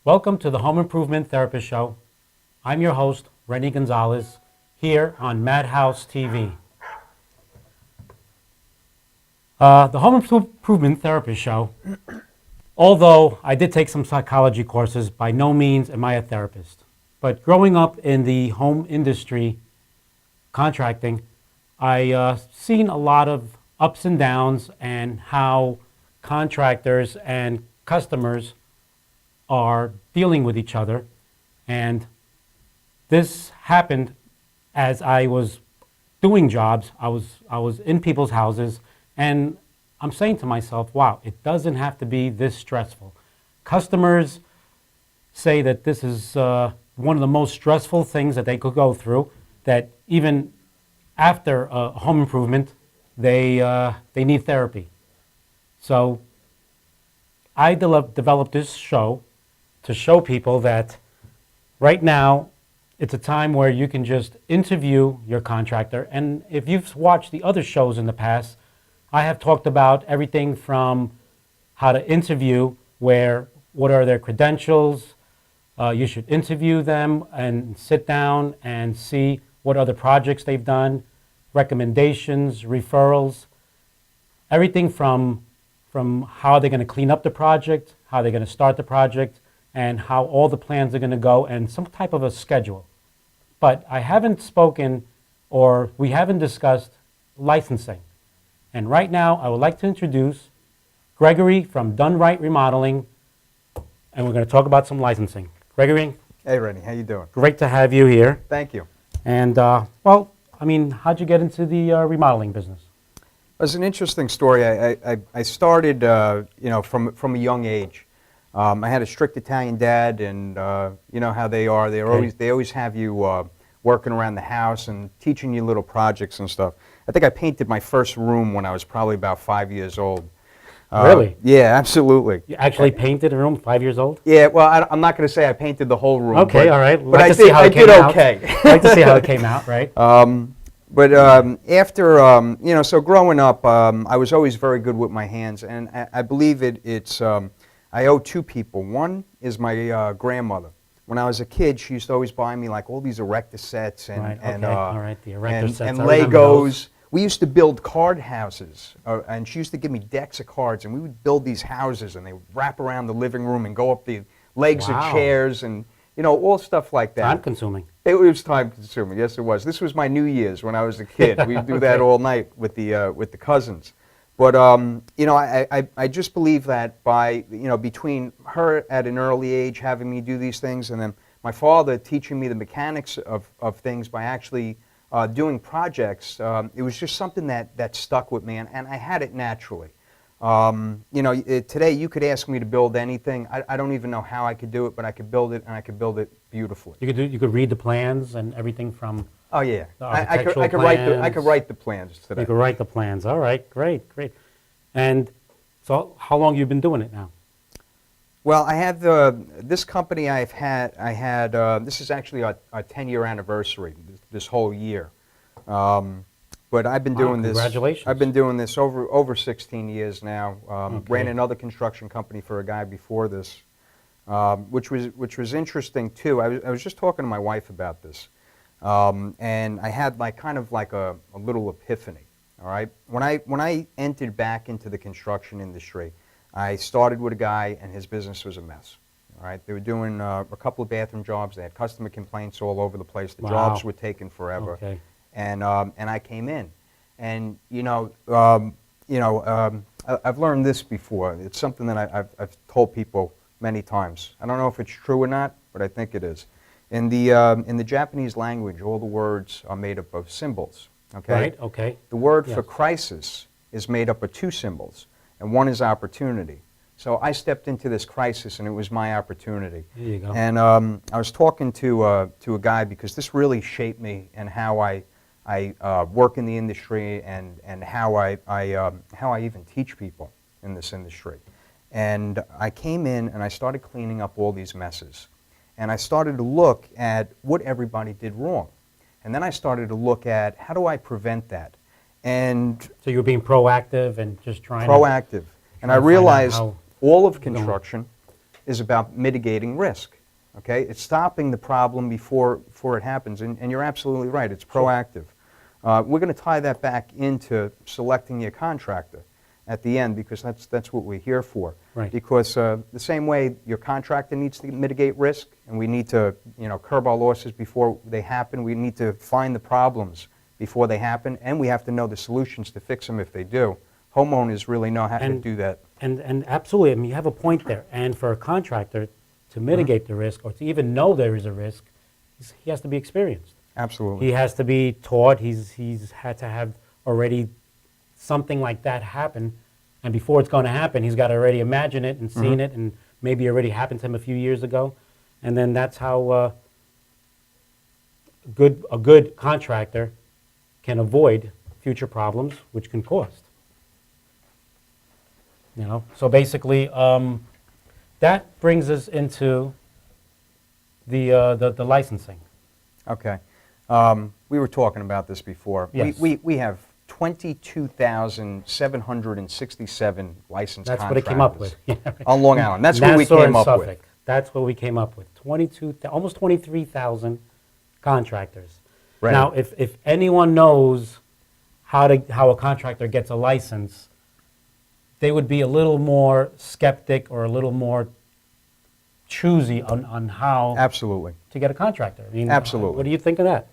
Welcome to the Home Improvement Therapist Show. I'm your host, Rennie Gonzalez, here on Madhouse TV. The Home Improvement Therapist Show, although I did take some psychology courses, by no means am I a therapist. But growing up in the home industry, contracting, I seen a lot of ups and downs and how contractors and customers are dealing with each other. And this happened as I was doing jobs. I was in people's houses, and I'm saying to myself, wow, it doesn't have to be this stressful. Customers say that this is one of the most stressful things that they could go through, that even after a home improvement, they need therapy. So I developed this show to show people that right now it's a time where you can just interview your contractor. And if you've watched the other shows in the past, I have talked about everything from how to interview, what are their credentials. You should interview them and sit down and see what other projects they've done, recommendations, referrals, everything from how they're going to clean up the project, how they're going to start the project, and how all the plans are going to go, and some type of a schedule. But I haven't spoken, or we haven't discussed licensing. And right now, I would like to introduce Gregory from Done Right Remodeling, and we're going to talk about some licensing. Gregory? Hey, Rennie, how you doing? Great to have you here. Thank you. And, how'd you get into the remodeling business? It's an interesting story. I started, from a young age. I had a strict Italian dad, and you know how they are. They always have you working around the house and teaching you little projects and stuff. I think I painted my first room when I was probably about 5 years old. Really? Yeah, absolutely. You actually painted a room 5 years old? Yeah, well, I'm not going to say I painted the whole room. Okay, all right. But I did okay. I'd like to see how it came out, right? But after, so growing up, I was always very good with my hands, and I believe it's I owe two people. One is my grandmother. When I was a kid, she used to always buy me like all these Erector sets and the Erector sets. And Legos. We used to build card houses, and she used to give me decks of cards, and we would build these houses, and they would wrap around the living room and go up the legs of chairs, and all stuff like that. Time-consuming. It was time-consuming. Yes, it was. This was my New Year's when I was a kid. We'd do that all night with the cousins. But I just believe that by between her at an early age having me do these things, and then my father teaching me the mechanics of things by actually doing projects, it was just something that stuck with me, and I had it naturally. Today you could ask me to build anything. I don't even know how I could do it, but I could build it, and I could build it beautifully. You could read the plans and everything from. Oh yeah, I could write the plans today. You could write the plans. All right, great. And so, how long you been doing it now? Well, I have this company. I had this is actually our 10-year anniversary this whole year. But I've been doing this. Congratulations! I've been doing this over 16 years now. Ran another construction company for a guy before this, which was interesting too. I was just talking to my wife about this. And I had kind of a little epiphany. All right, when I entered back into the construction industry, I started with a guy, and his business was a mess. All right, they were doing a couple of bathroom jobs. They had customer complaints all over the place. The jobs were taking forever. Okay. And I came in, and I've learned this before. It's something that I've told people many times. I don't know if it's true or not, but I think it is. In the Japanese language, all the words are made up of symbols. Okay. Right. Okay. The word for crisis is made up of two symbols, and one is opportunity. So I stepped into this crisis, and it was my opportunity. There you go. And I was talking to a guy, because this really shaped me and how I work in the industry, and how I even teach people in this industry. And I came in and I started cleaning up all these messes. And I started to look at what everybody did wrong. And then I started to look at, how do I prevent that? And so you were being proactive and just trying proactive. And I realized all of construction is about mitigating risk. Okay, it's stopping the problem before it happens, and you're absolutely right. It's proactive. We're going to tie that back into selecting your contractor at the end, because that's what we're here for. Right. Because the same way your contractor needs to mitigate risk, and we need to curb our losses before they happen. We need to find the problems before they happen, and we have to know the solutions to fix them if they do. Homeowners really know how to do that. And absolutely, I mean, you have a point there. And for a contractor to mitigate the risk, or to even know there is a risk, he has to be experienced. Absolutely. He has to be taught. He's had to have already something like that happen, and before it's going to happen, he's got to already imagine it and seen it, and maybe already happened to him a few years ago, and then that's how a good contractor can avoid future problems, which can cost. So basically, that brings us into the licensing. Okay. We were talking about this before. Yes. We have 22,767 licensed That's contractors. what it came up with. Yeah, right. On Long Island. That's what we Nassau came and up Suffolk. with. That's what we came up with. Almost 23,000 contractors. Right. Now, if anyone knows how a contractor gets a license, they would be a little more skeptic or a little more choosy on how Absolutely. to get a contractor. I mean, Absolutely. What do you think of that?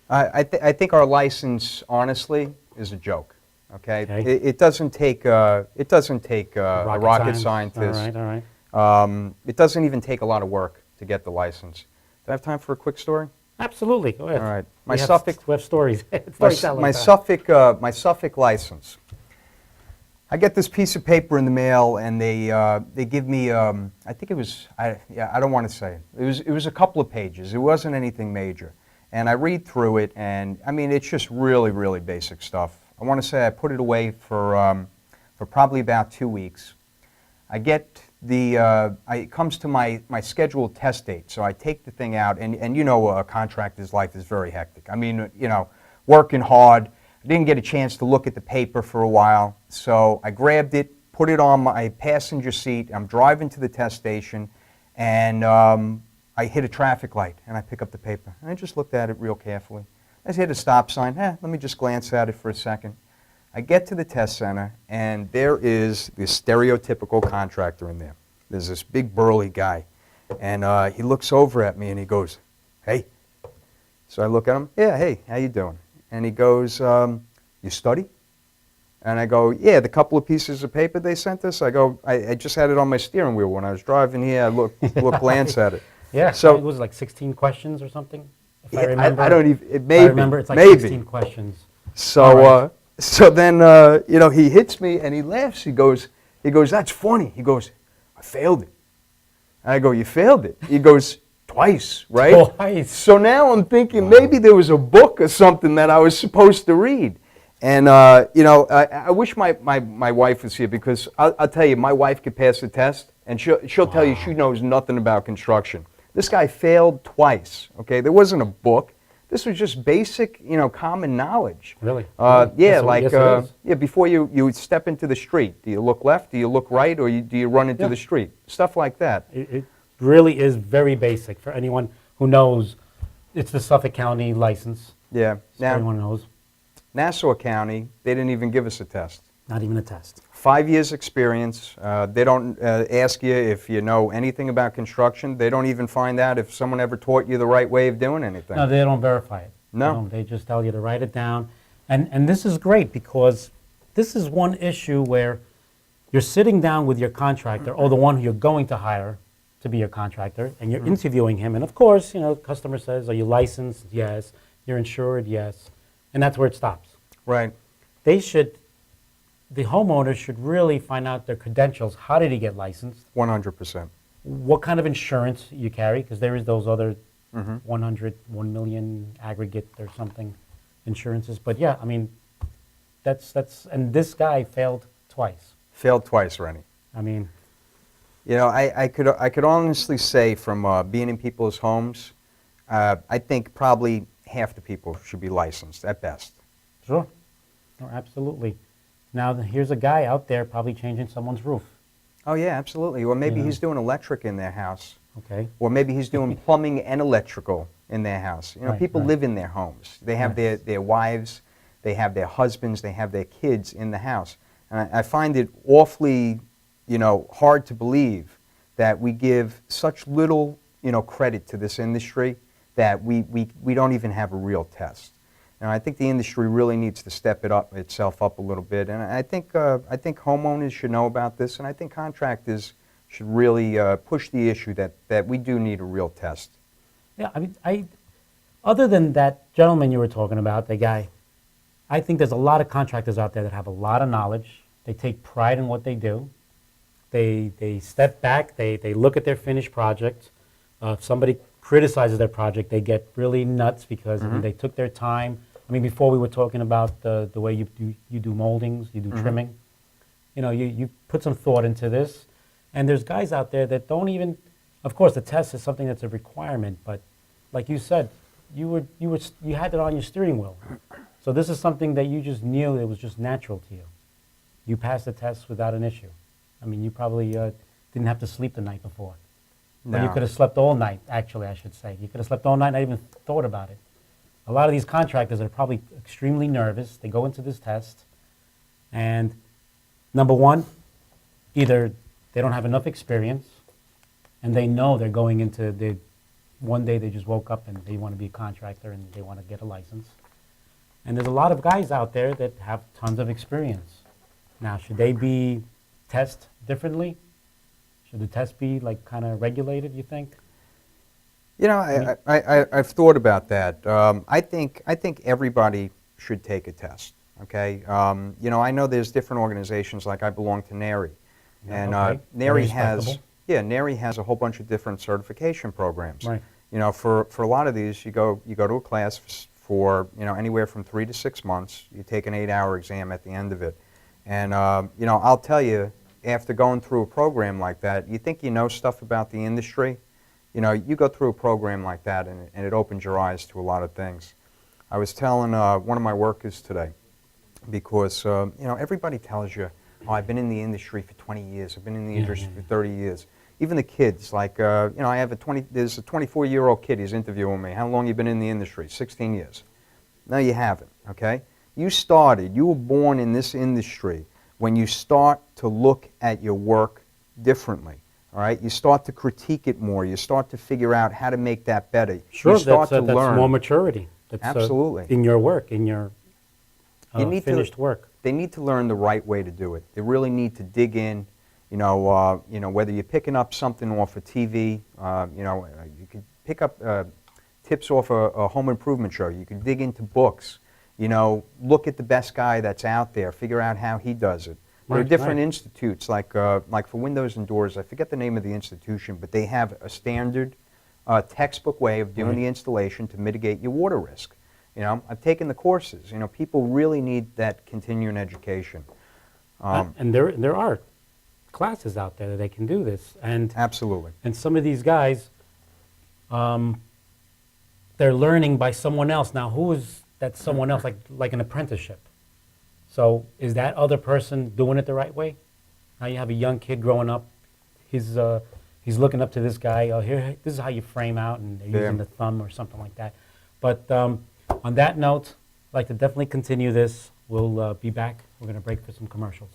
I think our license, honestly, is a joke. Okay. Okay. It doesn't take a rocket science. scientist. All right. It doesn't even take a lot of work to get the license. Do I have time for a quick story? Absolutely. Go ahead. All right. We have stories. My Suffolk license. I get this piece of paper in the mail, and they give me I think it was I don't want to say it was a couple of pages. It wasn't anything major, and I read through it, and I mean it's just really basic stuff. I want to say I put it away for probably about 2 weeks. I get it comes to my scheduled test date, so I take the thing out, and a contractor's life is very hectic. I mean, working hard. I didn't get a chance to look at the paper for a while, so I grabbed it, put it on my passenger seat. I'm driving to the test station, and I hit a traffic light, and I pick up the paper. And I just looked at it real carefully. I hit a stop sign. Let me just glance at it for a second. I get to the test center, and there is this stereotypical contractor in there. There's this big burly guy, and he looks over at me, and he goes, "Hey." So I look at him. "Yeah, hey, how you doing?" And he goes, "You study?" And I go, "Yeah, the couple of pieces of paper they sent us." I go, I just had it on my steering wheel when I was driving here. I glance at it. Yeah, So it was like 16 questions or something, if I yeah, remember. I don't even, If maybe. I remember, it's like maybe. 16 questions. So, All so then, he hits me and he laughs. He goes, "That's funny." He goes, "I failed it." And I go, "You failed it?" He goes, "Twice, right?" Twice. So now I'm thinking maybe there was a book or something that I was supposed to read. And, I wish my wife was here, because I'll tell you, my wife could pass the test, and she'll tell you she knows nothing about construction. This guy failed twice, okay? There wasn't a book. This was just basic, common knowledge. Really? Yeah, Yes, like, yes, it is. before you step into the street, do you look left, do you look right, or do you run into Yeah. the street? Stuff like that. It really is very basic for anyone who knows. It's the Suffolk County license. Yeah. So Now, everyone knows. Nassau County, they didn't even give us a test. Not even a test. 5 years experience. They don't ask you if you know anything about construction. They don't even find out if someone ever taught you the right way of doing anything. No, they don't verify it. No. They just tell you to write it down. And this is great, because this is one issue where you're sitting down with your contractor, or the one who you're going to hire to be your contractor, and you're interviewing him. And of course, customer says, "Are you licensed?" Yes. "You're insured?" Yes. And that's where it stops. Right. The homeowner should really find out their credentials. How did he get licensed? 100%. What kind of insurance you carry, because there is those other 1 million aggregate or something insurances. But yeah, I mean, and this guy failed twice. Failed twice, Rennie. I mean, I could honestly say from being in people's homes, I think probably half the people should be licensed at best. sure. No, absolutely. Now, here's a guy out there probably changing someone's roof. Oh, yeah, absolutely. Or maybe You know? he's doing electric in their house. Okay. Or maybe he's doing plumbing and electrical in their house. You know, Right, people right. live in their homes. They have Yes. their wives, they have their husbands, they have their kids in the house. And I find it awfully, hard to believe that we give such little, credit to this industry that we don't even have a real test. And I think the industry really needs to step itself up a little bit. And I think homeowners should know about this, and I think contractors should really push the issue that we do need a real test. Yeah, I mean, other than that gentleman you were talking about, the guy, I think there's a lot of contractors out there that have a lot of knowledge. They take pride in what they do. They step back, they look at their finished project. If somebody criticizes their project, they get really nuts because I mean, they took their time. I mean, before we were talking about the way you do moldings, you do trimming. You put some thought into this. And there's guys out there that don't even, of course, the test is something that's a requirement, but like you said, you had it on your steering wheel. So this is something that you just knew it was just natural to you. You passed the test without an issue. I mean, you probably didn't have to sleep the night before. But you No. could have slept all night, actually, I should say. You could have slept all night, not even thought about it. A lot of these contractors are probably extremely nervous. They go into this test, and number one, either they don't have enough experience, and they know they're going into one day they just woke up and they want to be a contractor and they want to get a license. And there's a lot of guys out there that have tons of experience. Now, should they be tested differently? Should the test be like kind of regulated, you think? I've thought about that. I think everybody should take a test. Okay. I know there's different organizations. Like I belong to NARI, and Okay. Very NARI has respectable. NARI has a whole bunch of different certification programs. Right. For a lot of these, you go to a class for anywhere from 3 to 6 months. You take an 8-hour exam at the end of it, and I'll tell you, after going through a program like that, you think you know stuff about the industry. You go through a program like that, and it opens your eyes to a lot of things. I was telling one of my workers today, because everybody tells you, oh, I've been in the industry for 20 years, I've been in the industry for 30 years. Even the kids, like I have there's a 24-year-old kid who's interviewing me. How long you been in the industry? 16 years. No, you haven't. Okay, you were born in this industry when you start to look at your work differently. All right, you start to critique it more. You start to figure out how to make that better. Sure, you start that's to learn. more maturity. That's, Absolutely. in your work, in your finished work. They need to learn the right way to do it. They really need to dig in. Whether you're picking up something off a TV, you could pick up tips off a home improvement show. You can dig into books. Look at the best guy that's out there. Figure out how he does it. There are different institutes, like for windows and doors. I forget the name of the institution, but they have a standard textbook way of doing the installation to mitigate your water risk. I've taken the courses. People really need that continuing education. And there are classes out there that they can do this. And Absolutely. And some of these guys, they're learning by someone else. Now, who is that someone else, like an apprenticeship? So is that other person doing it the right way? Now you have a young kid growing up. He's looking up to this guy. Oh, this is how you frame out, and they're using the thumb or something like that. But on that note, I'd like to definitely continue this. We'll be back. We're going to break for some commercials.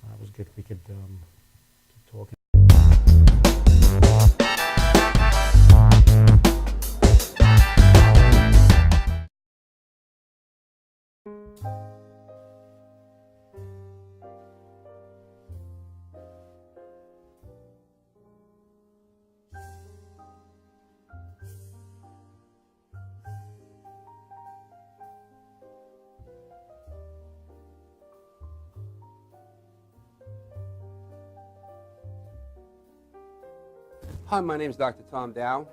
That was good. We could keep talking. Hi, my name is Dr. Tom Dow.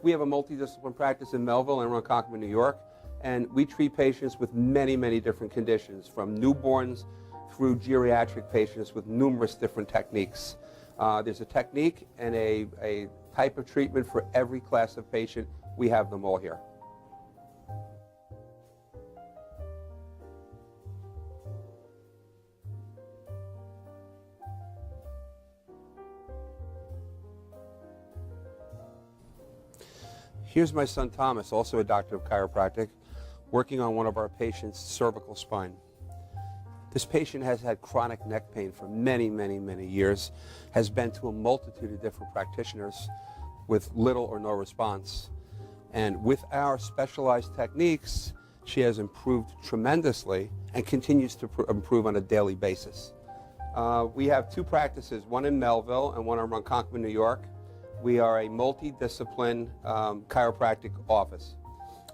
We have a multidisciplinary practice in Melville and Ronkonkoma, New York, and we treat patients with many, many different conditions, from newborns through geriatric patients with numerous different techniques. There's a technique and a type of treatment for every class of patient. We have them all here. Here's my son Thomas, also a doctor of chiropractic, working on one of our patients' cervical spine. This patient has had chronic neck pain for many, many, many years, has been to a multitude of different practitioners with little or no response. And with our specialized techniques, she has improved tremendously and continues to improve on a daily basis. We have two practices, one in Melville and one in Ronkonkoma, New York. We are a multidiscipline chiropractic office.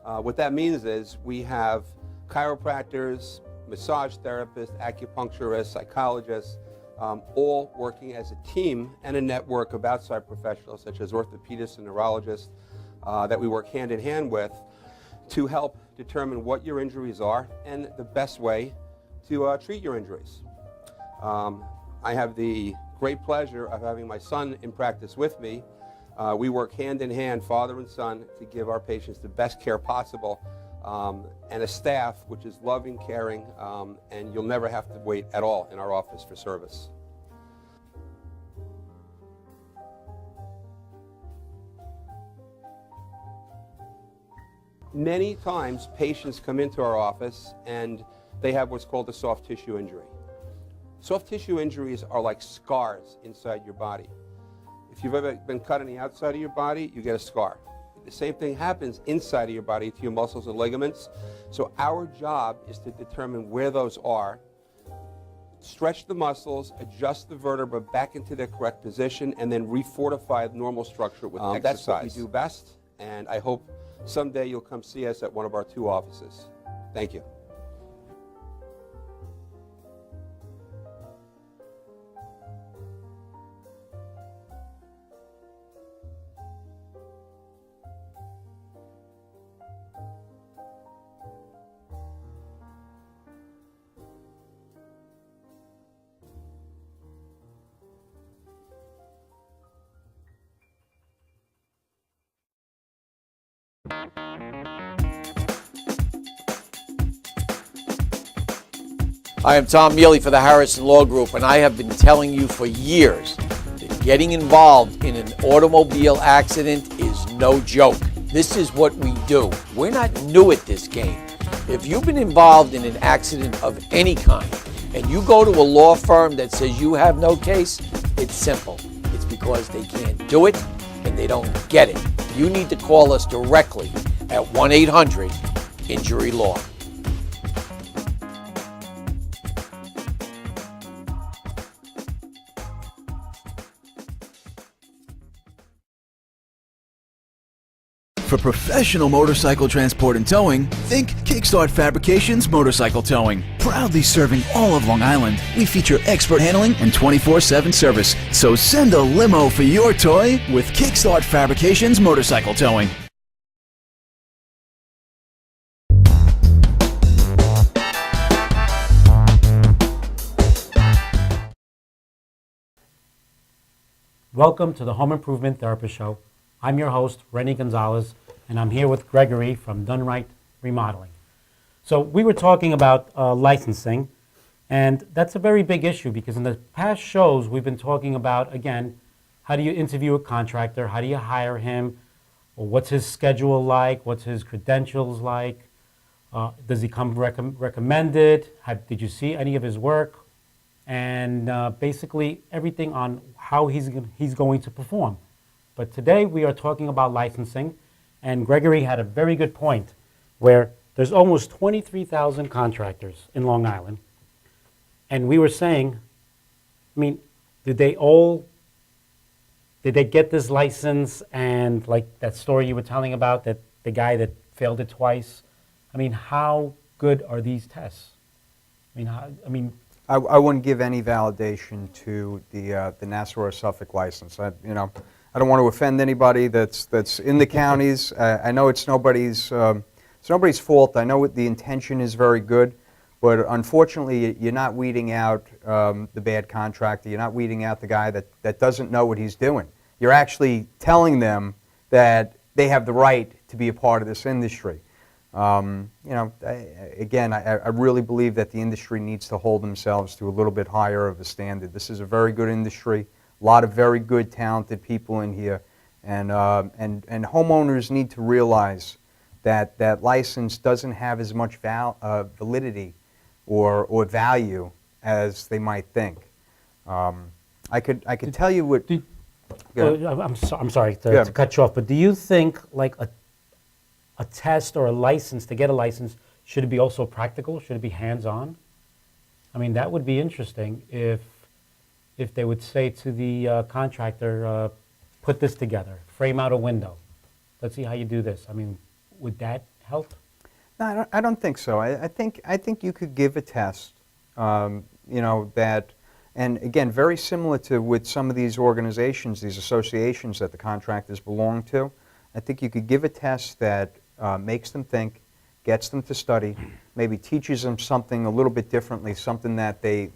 What that means is we have chiropractors, massage therapists, acupuncturists, psychologists, all working as a team and a network of outside professionals such as orthopedists and neurologists that we work hand in hand with to help determine what your injuries are and the best way to treat your injuries. I have the great pleasure of having my son in practice with me. We work hand in hand, father and son, to give our patients the best care possible, and a staff which is loving, caring, and you'll never have to wait at all in our office for service. Many times patients come into our office and they have what's called a soft tissue injury. Soft tissue injuries are like scars inside your body. If you've ever been cut on the outside of your body, you get a scar. The same thing happens inside of your body to your muscles and ligaments. So our job is to determine where those are, stretch the muscles, adjust the vertebra back into their correct position, and then refortify the normal structure with exercise. That's what we do best, and I hope someday you'll come see us at one of our two offices. Thank you. I am Tom Mealy for the Harrison Law Group, and I have been telling you for years that getting involved in an automobile accident is no joke. This is what we do. We're not new at this game. If you've been involved in an accident of any kind and you go to a law firm that says you have no case, it's simple. It's because they can't do it and they don't get it. You need to call us directly at 1-800-INJURY-LAW. For professional motorcycle transport and towing, think Kickstart Fabrications Motorcycle Towing. Proudly serving all of Long Island, we feature expert handling and 24/7 service. So send a limo for your toy with Kickstart Fabrications Motorcycle Towing. Welcome to the Home Improvement Therapist Show. I'm your host, Rennie Gonzalez, and I'm here with Gregory from Done Right Remodeling. So we were talking about licensing, and that's a very big issue because in the past shows we've been talking about, again, how do you interview a contractor, how do you hire him, or what's his schedule like, what's his credentials like, does he come recommended, did you see any of his work, and basically everything on how he's going to perform. But today we are talking about licensing, and Gregory had a very good point where there's almost 23,000 contractors in Long Island, and we were saying, I mean, did they get this license, and like that story you were telling about, that the guy that failed it twice, I mean, how good are these tests? I wouldn't give any validation to the Nassau or Suffolk license. I don't want to offend anybody that's in the counties. I know it's nobody's fault. I know the intention is very good, but unfortunately, you're not weeding out the bad contractor. You're not weeding out the guy that doesn't know what he's doing. You're actually telling them that they have the right to be a part of this industry. Again, I really believe that the industry needs to hold themselves to a little bit higher of a standard. This is a very good industry. A lot of very good, talented people in here, And homeowners need to realize that that license doesn't have as much validity or value as they might think. I could tell you what. Do- Go ahead. I'm sorry Yeah. to cut you off, but do you think like a test or a license, to get a license, should it be also practical? Should it be hands-on? I mean, that would be interesting if they would say to the contractor, put this together, frame out a window. Let's see how you do this. I mean, would that help? No, I don't think so. I think you could give a test, that, and again, very similar to with some of these organizations, these associations that the contractors belong to. I think you could give a test that makes them think, gets them to study, maybe teaches them something a little bit differently, something that they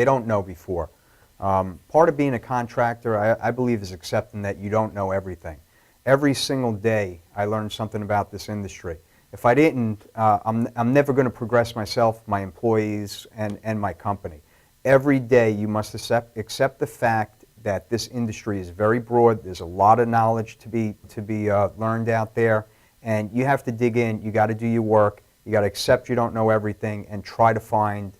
don't know before. Part of being a contractor, I believe, is accepting that you don't know everything. Every single day, I learn something about this industry. If I didn't, I'm never going to progress myself, my employees, and my company. Every day, you must accept the fact that this industry is very broad. There's a lot of knowledge to be learned out there, and you have to dig in. You got to do your work. You got to accept you don't know everything, and try to find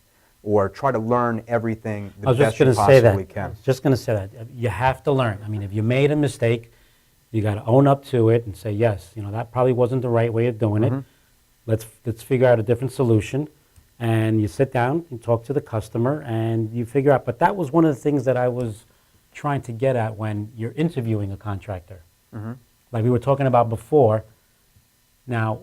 or try to learn everything the best you possibly can. I was just going to say that. You have to learn. I mean, if you made a mistake, you got to own up to it and say, yes, that probably wasn't the right way of doing it. Let's figure out a different solution. And you sit down and talk to the customer and you figure out. But that was one of the things that I was trying to get at when you're interviewing a contractor. Like we were talking about before. Now,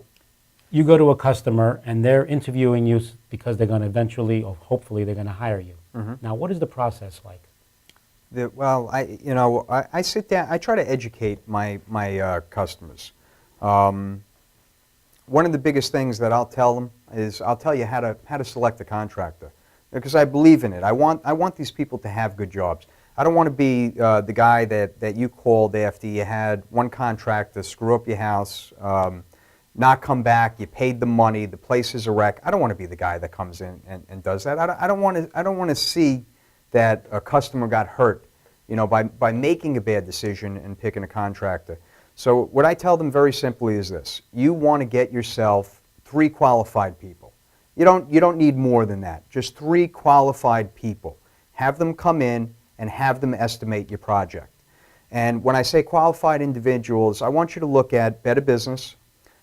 you go to a customer and they're interviewing you because they're going to eventually, or hopefully, they're going to hire you. Now, what is the process like? Well, I sit down. I try to educate my customers. One of the biggest things that I'll tell them is I'll tell you how to select a contractor, because I believe in it. I want these people to have good jobs. I don't want to be the guy that you called after you had one contractor screw up your house, not come back. You paid the money. The place is a wreck. I don't want to be the guy that comes in and does that. I don't want to see that a customer got hurt, by making a bad decision and picking a contractor. So what I tell them very simply is this: you want to get yourself 3 qualified people. You don't need more than that. Just 3 qualified people. Have them come in and have them estimate your project. And when I say qualified individuals, I want you to look at Better Business.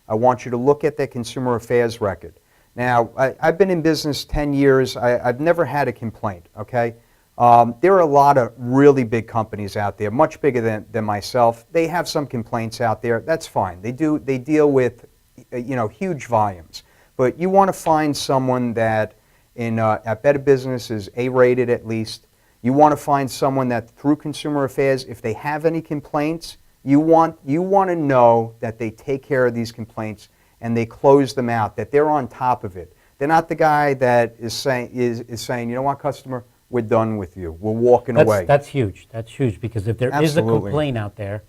I want you to look at their consumer affairs record. Now, I've been in business 10 years. I've never had a complaint, okay? There are a lot of really big companies out there, much bigger than myself. They have some complaints out there. That's fine. They deal with huge volumes. But you want to find someone that at Better Business is A-rated at least. You want to find someone that through consumer affairs, if they have any complaints, you want to know that they take care of these complaints and they close them out, that they're on top of it. They're not the guy that is saying, you know what, customer, we're done with you. We're walking away. That's huge. That's huge, because if there is a Absolutely. complaint out there,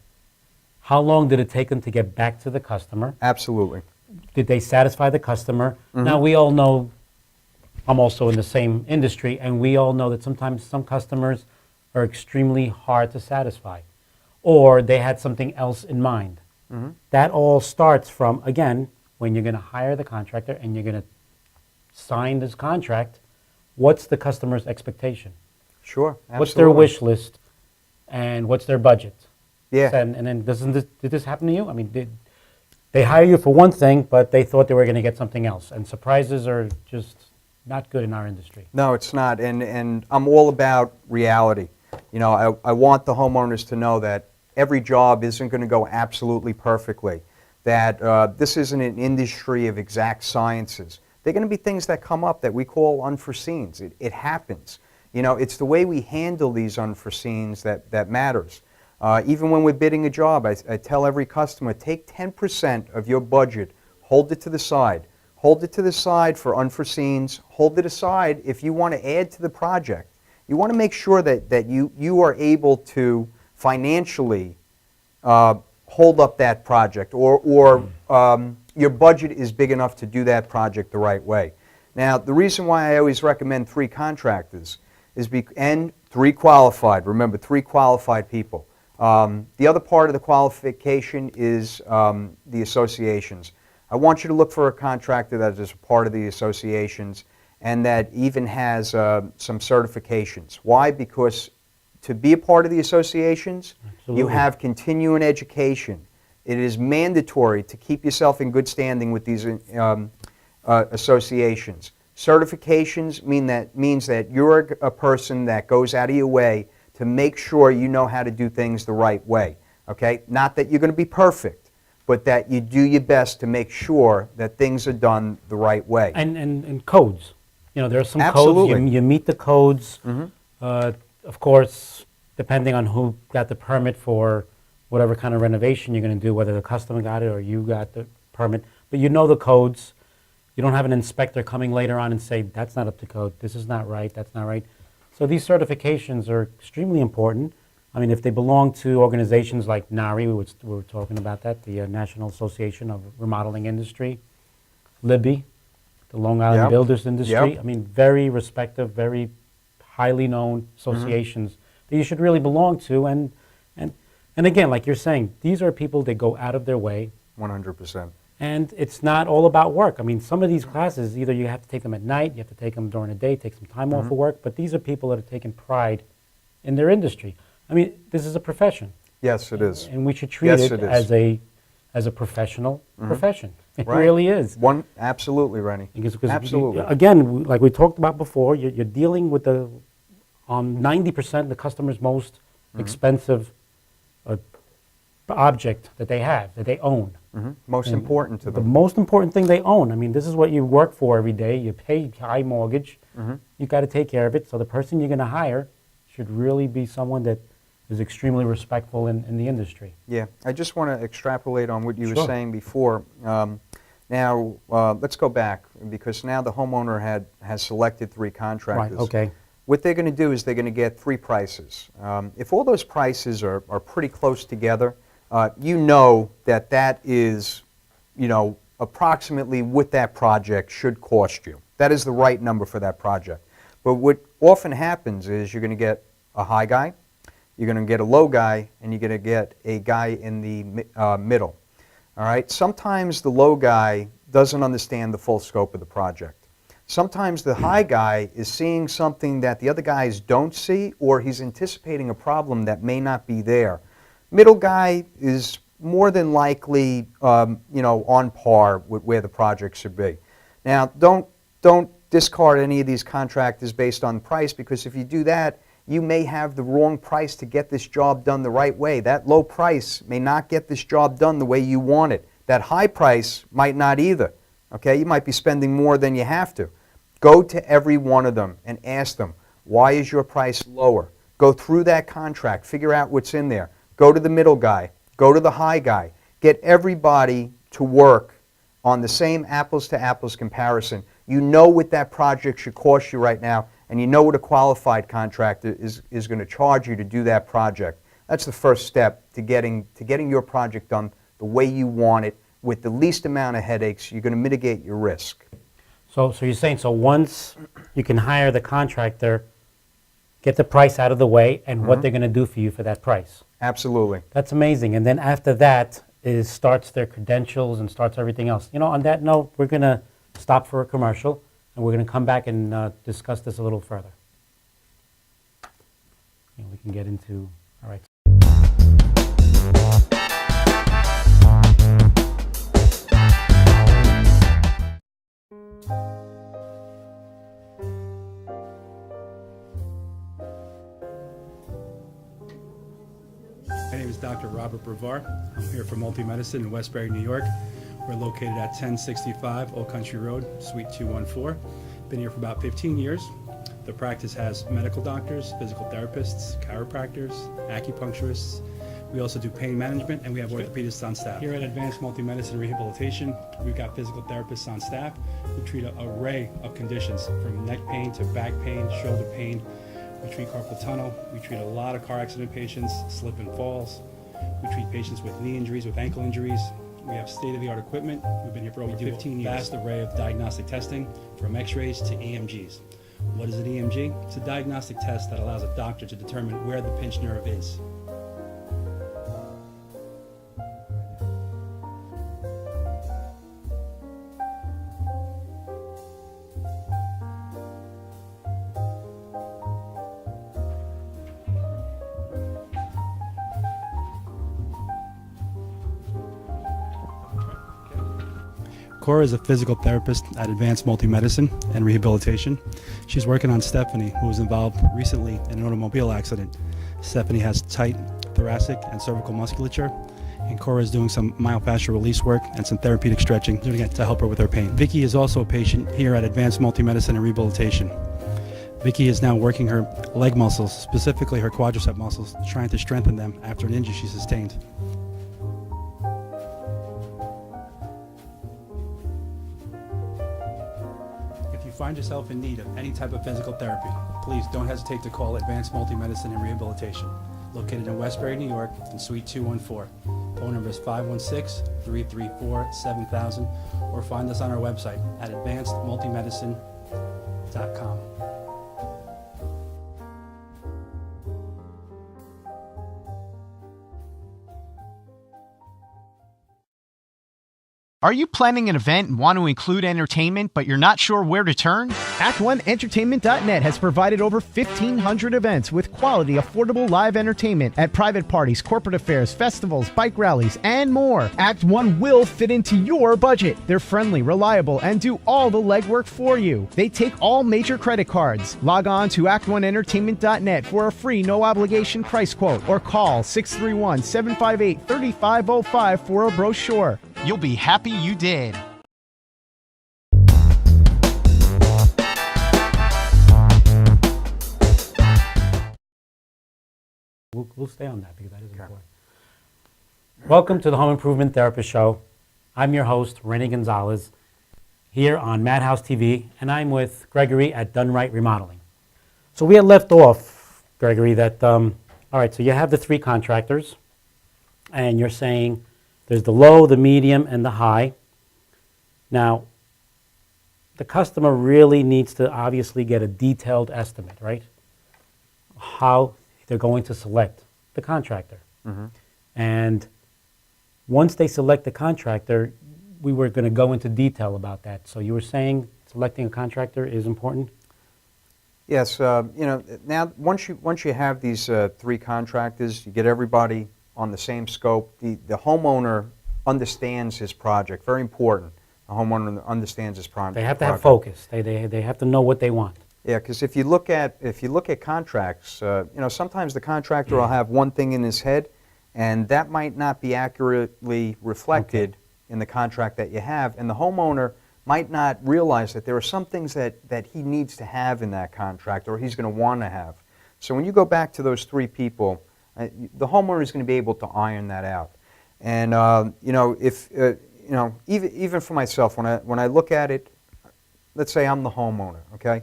how long did it take them to get back to the customer? Absolutely. Did they satisfy the customer? Now, we all know, I'm also in the same industry, and we all know that sometimes some customers are extremely hard to satisfy, or they had something else in mind. That all starts from, again, when you're going to hire the contractor and you're going to sign this contract, what's the customer's expectation? Sure, absolutely. What's their wish list, and what's their budget? Yeah. And then did this happen to you? I mean, did they hire you for one thing, but they thought they were going to get something else? And surprises are just not good in our industry. No, it's not. And I'm all about reality. I want the homeowners to know that every job isn't going to go absolutely perfectly, that this isn't an industry of exact sciences. There are going to be things that come up that we call unforeseens. It happens. It's the way we handle these unforeseens that matters. Even when we're bidding a job, I tell every customer, take 10% of your budget, hold it to the side. Hold it to the side for unforeseens. Hold it aside if you want to add to the project. You want to make sure that you are able to financially hold up that project, or your budget is big enough to do that project the right way. Now, the reason why I always recommend 3 contractors and 3 qualified. Remember, 3 qualified people. The other part of the qualification is the associations. I want you to look for a contractor that is a part of the associations and that even has some certifications. Why? Because to be a part of the associations, you Absolutely. have continuing education. It is mandatory to keep yourself in good standing with these associations. Certifications means that you're a person that goes out of your way to make sure you know how to do things the right way. Okay? Not that you're going to be perfect, but that you do your best to make sure that things are done the right way. And codes. You know, there are some Absolutely. codes. You meet the codes. Of course, depending on who got the permit for whatever kind of renovation you're going to do, whether the customer got it or you got the permit. But you know the codes. You don't have an inspector coming later on and say, that's not up to code, this is not right, that's not right. So these certifications are extremely important. I mean, if they belong to organizations like NARI, we were talking about that, the National Association of Remodeling Industry, Libby, the Long Island Yep. Builders Industry. Yep. I mean, very respected, very highly known associations that you should really belong to. And again, like you're saying, these are people that go out of their way. 100%. And it's not all about work. I mean, some of these classes, either you have to take them at night, you have to take them during the day, take some time off of work, but these are people that are taking pride in their industry. I mean, this is a profession. Yes, it is. And we should treat Yes, it it is. as a professional profession. It Right. really is. Absolutely, Rennie. Because Absolutely. again, like we talked about before, you're dealing with 90% the customer's most expensive object that they have, that they own. Most And important to The them. most important thing they own. I mean, this is what you work for every day. You pay high mortgage. You've got to take care of it. So the person you're going to hire should really be someone that is extremely respectful in the industry. Yeah, I just want to extrapolate on what you were Sure. saying before. Now, let's go back, because now the homeowner has selected 3 contractors. Right, okay. What they're going to do is they're going to get 3 prices. If all those prices are pretty close together, you know that is, approximately what that project should cost you. That is the right number for that project. But what often happens is you're going to get a high guy, you're going to get a low guy, and you're going to get a guy in the middle. All right? Sometimes the low guy doesn't understand the full scope of the project. Sometimes the high guy is seeing something that the other guys don't see, or he's anticipating a problem that may not be there. Middle guy is more than likely, on par with where the project should be. Now, don't discard any of these contractors based on price, because if you do that, you may have the wrong price to get this job done the right way. That low price may not get this job done the way you want it. That high price might not either. Okay, you might be spending more than you have to. Go to every one of them and ask them, why is your price lower? Go through that contract, figure out what's in there. Go to the middle guy, go to the high guy. Get everybody to work on the same apples to apples comparison. You know what that project should cost you right now, and you know what a qualified contractor is going to charge you to do that project. That's the first step to getting your project done the way you want it, with the least amount of headaches. You're going to mitigate your risk. So you're saying, so once you can hire the contractor, get the price out of the way, and what they're going to do for you for that price. Absolutely. That's amazing. And then after that starts their credentials and starts everything else. On that note, we're going to stop for a commercial, and we're going to come back and discuss this a little further. And we can get into, all right. My name is Dr. Robert Brevard. I'm here for Multi-Medicine in Westbury, New York. We're located at 1065 Old Country Road, Suite 214. Been here for about 15 years. The practice has medical doctors, physical therapists, chiropractors, acupuncturists. We also do pain management, and we have orthopedists on staff. Here at Advanced Multi-Medicine Rehabilitation, we've got physical therapists on staff who treat an array of conditions, from neck pain to back pain, shoulder pain. We treat carpal tunnel. We treat a lot of car accident patients, slip and falls. We treat patients with knee injuries, with ankle injuries. We have state-of-the-art equipment. We've been here for over 15 years. Vast array of diagnostic testing, from x-rays to EMGs. What is an EMG? It's a diagnostic test that allows a doctor to determine where the pinched nerve is. Cora is a physical therapist at Advanced Multi-Medicine and Rehabilitation. She's working on Stephanie, who was involved recently in an automobile accident. Stephanie has tight thoracic and cervical musculature, and Cora is doing some myofascial release work and some therapeutic stretching doing it to help her with her pain. Vicky is also a patient here at Advanced Multi-Medicine and Rehabilitation. Vicky is now working her leg muscles, specifically her quadricep muscles, trying to strengthen them after an injury she sustained. If you find yourself in need of any type of physical therapy, please don't hesitate to call Advanced Multi-Medicine and Rehabilitation, located in Westbury, New York, in Suite 214. Phone number is 516-334-7000, or find us on our website at advancedmultimedicine.com. Are you planning an event and want to include entertainment, but you're not sure where to turn? Act1Entertainment.net has provided over 1,500 events with quality, affordable live entertainment at private parties, corporate affairs, festivals, bike rallies, and more. Act 1 will fit into your budget. They're friendly, reliable, and do all the legwork for you. They take all major credit cards. Log on to Act1Entertainment.net for a free, no-obligation price quote, or call 631-758-3505 for a brochure. You'll be happy you did. We'll stay on that because that is important. Welcome to the Home Improvement Therapist Show. I'm your host, Rennie Gonzalez, here on Madhouse TV, and I'm with Gregory at Done Right Remodeling. So we had left off, Gregory, that, all right, so you have the three contractors, and you're saying there's the low, the medium, and the high. Now, the customer really needs to obviously get a detailed estimate, right? How they're going to select the contractor. Mm-hmm. And once they select the contractor, we were going to go into detail about that. So you were saying selecting a contractor is important? Yes, now once you have these three contractors, you get everybody on the same scope. The homeowner understands his project. Very important. The homeowner understands his project. They have to have focus. They have to know what they want. Yeah, because if you look at contracts, sometimes the contractor will have one thing in his head, and that might not be accurately reflected in the contract that you have, and the homeowner might not realize that there are some things that he needs to have in that contract, or he's going to want to have. So when you go back to those three people, the homeowner is going to be able to iron that out. And even for myself, when I look at it, let's say I'm the homeowner, okay?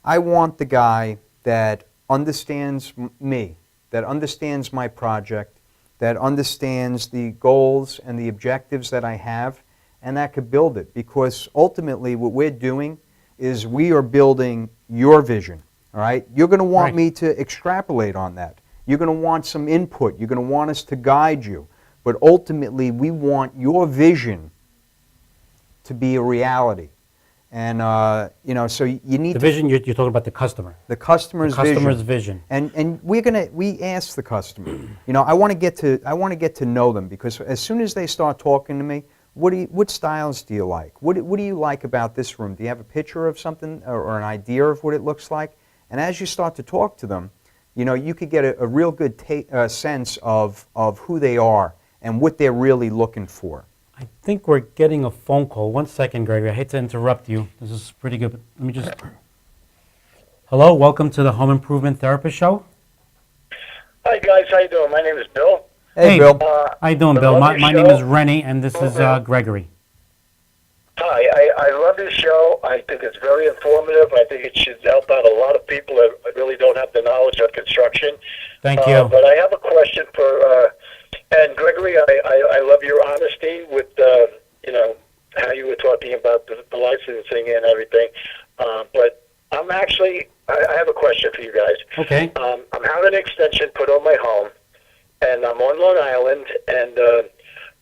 I want the guy that understands me, that understands my project, that understands the goals and the objectives that I have, and that could build it. Because ultimately what we're doing is we are building your vision, all right? You're going to want me to extrapolate on that. You're going to want some input. You're going to want us to guide you. But ultimately, we want your vision to be a reality. And, so you need the vision, you're talking about the customer. the customer's vision. And we ask the customer, I want to get to know them, because as soon as they start talking to me, what styles do you like? What do you like about this room? Do you have a picture of something or an idea of what it looks like? And as you start to talk to them, you could get a real good sense of who they are and what they're really looking for. I think we're getting a phone call. 1 second, Gregory. I hate to interrupt you. This is pretty good. But let me just... Hello, welcome to the Home Improvement Therapist Show. Hi, guys. How you doing? My name is Bill. Hey, Bill. How you doing, Bill? My name is Rennie, and this is Gregory. Hi. I love this show. I think it's very informative. I think it should help out a lot of people that really don't have the knowledge of construction. Thank you. But I have a question for... and Gregory, I love your honesty with, how you were talking about the licensing and everything. But I'm actually... I have a question for you guys. Okay. I'm having an extension put on my home, and I'm on Long Island, and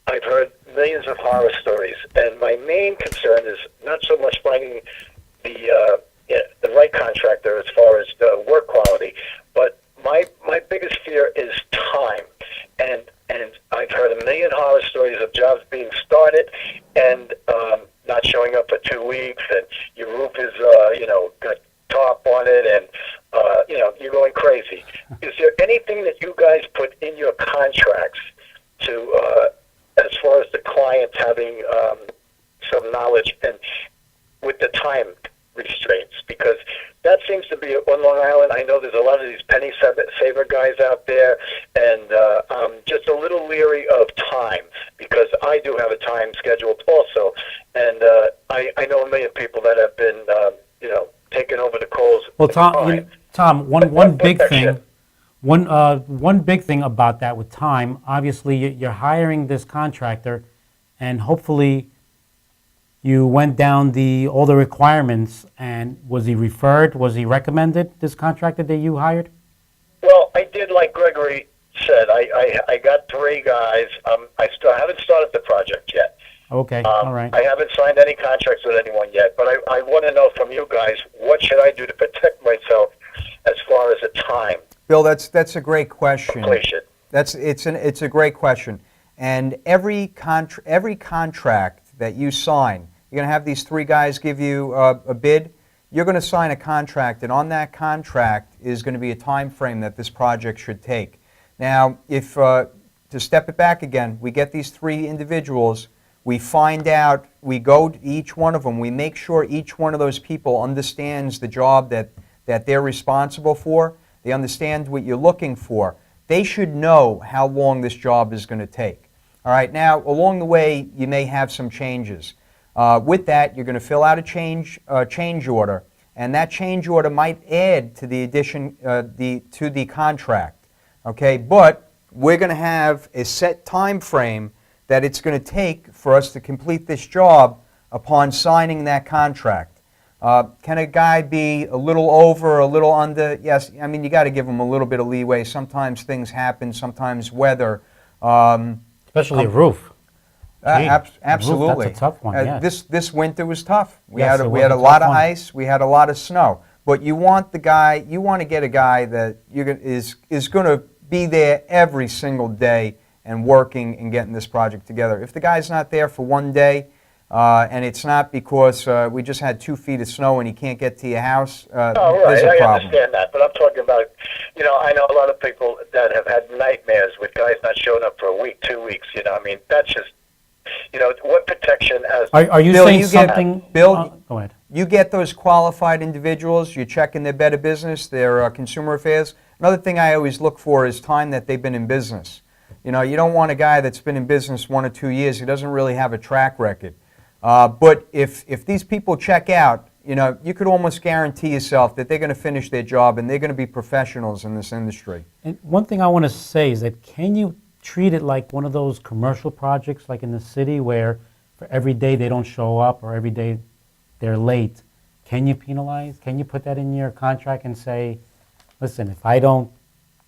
I've heard millions of horror stories. And my main concern is not so much finding the right contractor as far as the work quality, but my biggest fear is time. And I've heard a million horror stories of jobs being started and not guys put in your contracts to, as far as the clients having some knowledge and with the time restraints? Because that seems to be on Long Island. I know there's a lot of these penny saver guys out there, and I'm just a little leery of time because I do have a time scheduled also, and I know a million people that have been, taking over the calls. Well, Tom, one big thing, one big thing about that with time. Obviously, you're hiring this contractor, and hopefully, you went down all the requirements. And was he referred? Was he recommended? This contractor that you hired? Well, I did like Gregory said. I got 3 guys. I still haven't started the project yet. Okay, all right. I haven't signed any contracts with anyone yet, but I want to know from you guys, what should I do to protect myself as far as the time Bill, that's a great question. completion? It's a great question. And every contract that you sign, you're going to have these 3 guys give you a bid. You're going to sign a contract, and on that contract is going to be a time frame that this project should take. Now, if to step it back again, we get these 3 individuals, we find out, we go to each one of them, we make sure each one of those people understands the job that they're responsible for, they understand what you're looking for. They should know how long this job is going to take. All right, now, along the way, you may have some changes. With that, you're going to fill out a change order, and that change order might add to the addition to the contract. Okay, but we're going to have a set time frame that it's going to take for us to complete this job upon signing that contract. Can a guy be a little over, a little under? Yes, I mean, you got to give him a little bit of leeway. Sometimes things happen, sometimes weather. Especially a roof. Absolutely. That's a tough one, yes. This winter was tough. We Yes, had it we was had a a lot tough of one. ice. We had a lot of snow. But you want to get a guy that is going to be there every single day and working and getting this project together. If the guy's not there for one day, and it's not because we just had 2 feet of snow and he can't get to your house, Oh, there's right. a I problem. understand that, but I'm talking about, I know a lot of people that have had nightmares with guys not showing up for a week, 2 weeks. I mean, that's just, what protection as Are you Bill, saying you get- something? Bill, Go ahead. You get those qualified individuals, you're checking their Better Business, their consumer affairs. Another thing I always look for is time that they've been in business. You don't want a guy that's been in business 1 or 2 years. He doesn't really have a track record. But if these people check out, you could almost guarantee yourself that they're going to finish their job and they're going to be professionals in this industry. And one thing I want to say is that can you treat it like one of those commercial projects like in the city where for every day they don't show up or every day they're late, can you penalize? Can you put that in your contract and say, listen, if I don't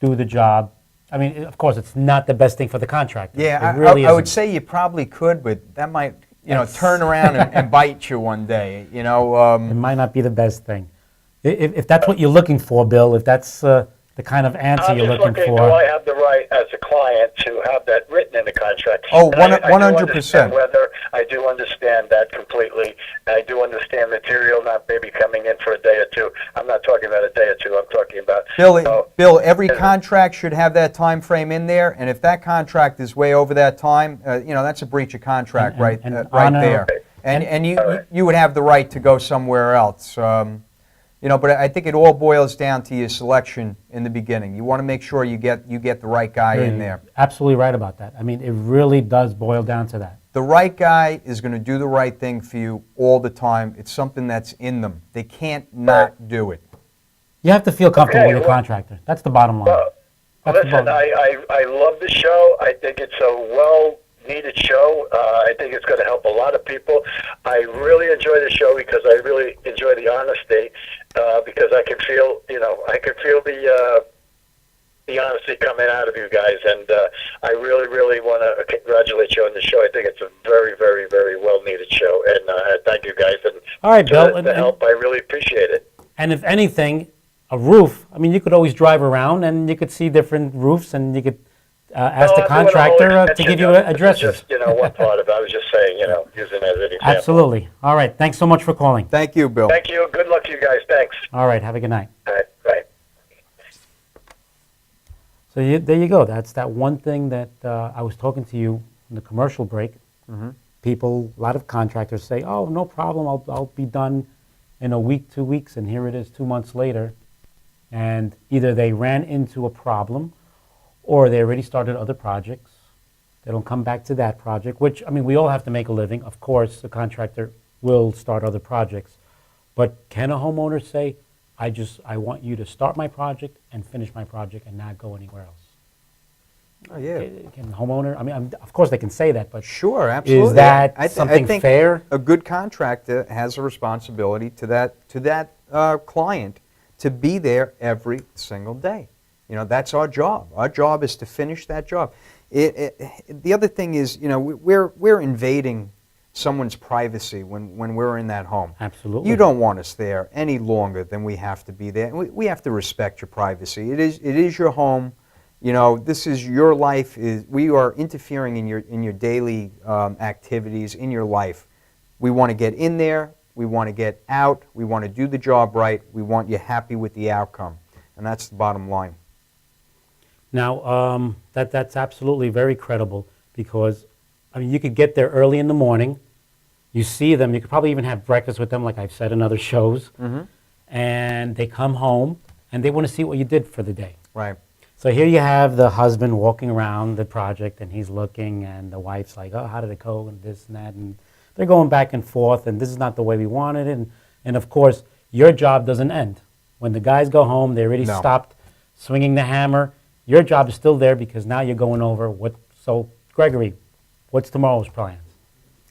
do the job, I mean, of course, it's not the best thing for the contractor. Yeah, it really I would isn't. say you probably could, but that might, Yes. turn around and bite you one day. It might not be the best thing. If that's what you're looking for, Bill, if that's the kind of answer I'm you're just looking looking, for. do I have the right as a client to have that written in the contract? Oh, And I do 100%. understand weather. I do understand that completely. And I do understand material not maybe coming in for a day or 2. I'm not talking about a day or 2. I'm talking about... Bill, every contract should have that time frame in there, and if that contract is way over that time, that's a breach of contract right and right honor- there. And you would have the right to go somewhere else. But I think it all boils down to your selection in the beginning. You want to make sure you get the right guy in there. Absolutely right about that. I mean, it really does boil down to that. The right guy is going to do the right thing for you all the time. It's something that's in them. They can't not do it. You have to feel comfortable Okay, with your well- contractor. That's the bottom line. That's the Listen, bottom line. I love the show. I think it's a well-needed show. I think it's going to help a lot of people. I really enjoy the show because I really enjoy the honesty. Because I can feel, the honesty coming out of you guys, and I really, really want to congratulate you on the show. I think it's a very, very, very well-needed show, and thank you guys. And All right, for Bill, the help, I really appreciate it. And if anything, a roof, I mean, you could always drive around and you could see different roofs and you could ask the No, I'm doing a whole contractor to extension give you of it. addresses. This is just, one part of it. I was just saying, using it as an example. Absolutely. All right. Thanks so much for calling. Thank you, Bill. Thank you. Good luck to you guys. Thanks. All right. Have a good night. All right. Bye. So there you go. That's that one thing that I was talking to you in the commercial break. People, a lot of contractors say, "Oh, no problem. I'll be done in a week, 2 weeks," and here it is 2 months later, and either they ran into a problem, or they already started other projects. They don't come back to that project. Which, I mean, we all have to make a living. Of course, the contractor will start other projects, but can a homeowner say, I want you to start my project and finish my project and not go anywhere else"? Oh, yeah. Can the homeowner, I mean, of course they can say that, but Sure, absolutely. is that I something think fair? A good contractor has a responsibility to that client to be there every single day. You know, that's our job. Our job is to finish that job. The other thing is, you know, we're invading someone's privacy when we're in that home. Absolutely. You don't want us there any longer than we have to be there. We have to respect your privacy. It is your home. You know, this is your life. We are interfering in your daily activities, in your life. We want to get in there. We want to get out. We want to do the job right. We want you happy with the outcome. And that's the bottom line. Now, that's absolutely very credible because, I mean, you could get there early in the morning, you see them, you could probably even have breakfast with them, like I've said in other shows, and they come home and they want to see what you did for the day. Right. So here you have the husband walking around the project and he's looking, and the wife's like, "Oh, how did it go?" and this and that, and they're going back and forth, and this is not the way we wanted it, and of course, your job doesn't end. When the guys go home, they already stopped swinging the hammer. Your job is still there because now you're going over what. So, Gregory, what's tomorrow's plans?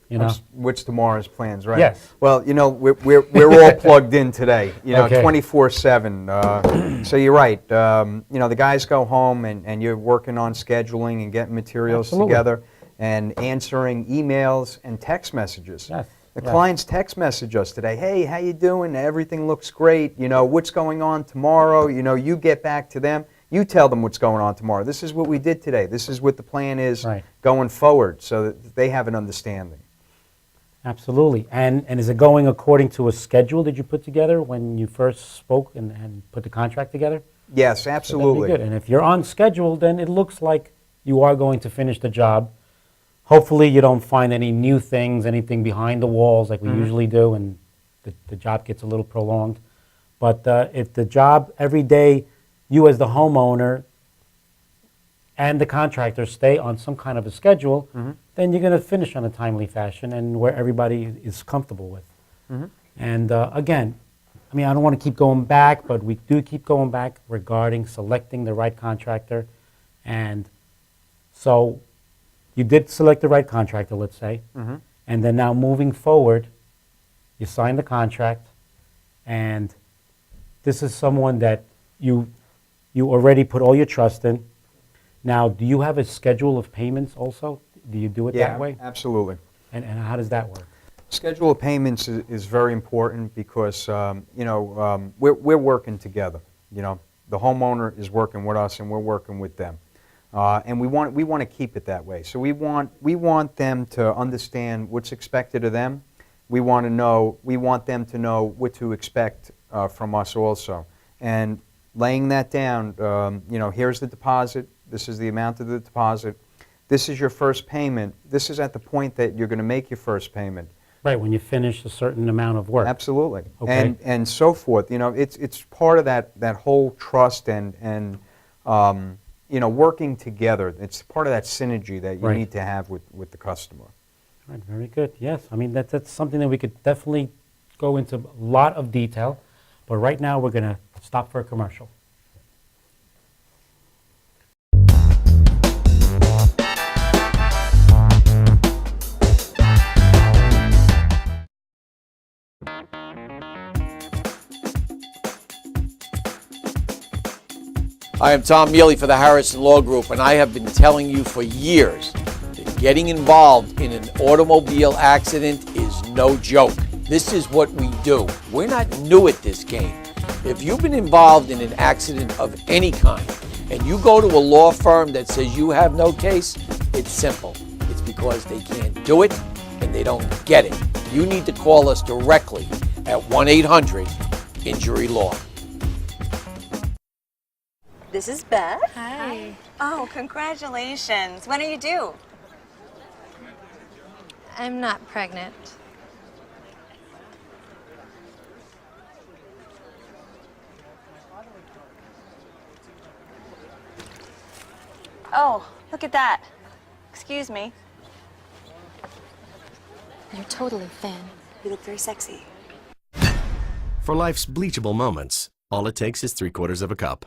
You know, What's tomorrow's plans, right? Yes. Well, you know, we're all plugged in today. You know, Okay. 24/7. So you're right. You know, the guys go home and you're working on scheduling and getting materials Absolutely. together and answering emails and text messages. Yes. The Yes. clients text message us today. "Hey, how you doing? Everything looks great. You know, what's going on tomorrow?" You know, you get back to them. You tell them what's going on tomorrow. This is what we did today. This is what the plan is going forward, so that they have an understanding. Absolutely. And is it going according to a schedule that you put together when you first spoke and put the contract together? Yes, So that'd absolutely. be good. And if you're on schedule, then it looks like you are going to finish the job. Hopefully you don't find any new things, anything behind the walls like we usually do, and the job gets a little prolonged. But if the job every day, you as the homeowner and the contractor stay on some kind of a schedule, then you're going to finish on a timely fashion and where everybody is comfortable with. And again, I mean, I don't want to keep going back, but we do keep going back regarding selecting the right contractor. And so you did select the right contractor, let's say, and then now moving forward, you sign the contract, and this is someone that you already put all your trust in. Now, do you have a schedule of payments also? Do you do it that way? Absolutely. And how does that work? Schedule of payments is very important because you know, we're working together. You know, the homeowner is working with us and we're working with them, and we want to keep it that way. So we want them to understand what's expected of them. We want them to know what to expect from us also, and laying that down. You know, here's the deposit. This is the amount of the deposit. This is your first payment. This is at the point that you're going to make your first payment. Right, when you finish a certain amount of work. Absolutely. Okay. And so forth. You know, it's part of that whole trust and you know, working together. It's part of that synergy that you Right. need to have with the customer. Right, very good. Yes, I mean, that's something that we could definitely go into a lot of detail. But right now, we're going to stop for a commercial. I am Tom Mealy for the Harrison Law Group, and I have been telling you for years that getting involved in an automobile accident is no joke. This is what we do. We're not new at this game. If you've been involved in an accident of any kind, and you go to a law firm that says you have no case, it's simple. It's because they can't do it and they don't get it. You need to call us directly at 1-800-INJURY-LAW. This is Beth. Hi. Oh, congratulations. When are you due? I'm not pregnant. Oh, look at that. Excuse me. You're totally thin. You look very sexy. For life's bleachable moments, all it takes is 3/4 of a cup.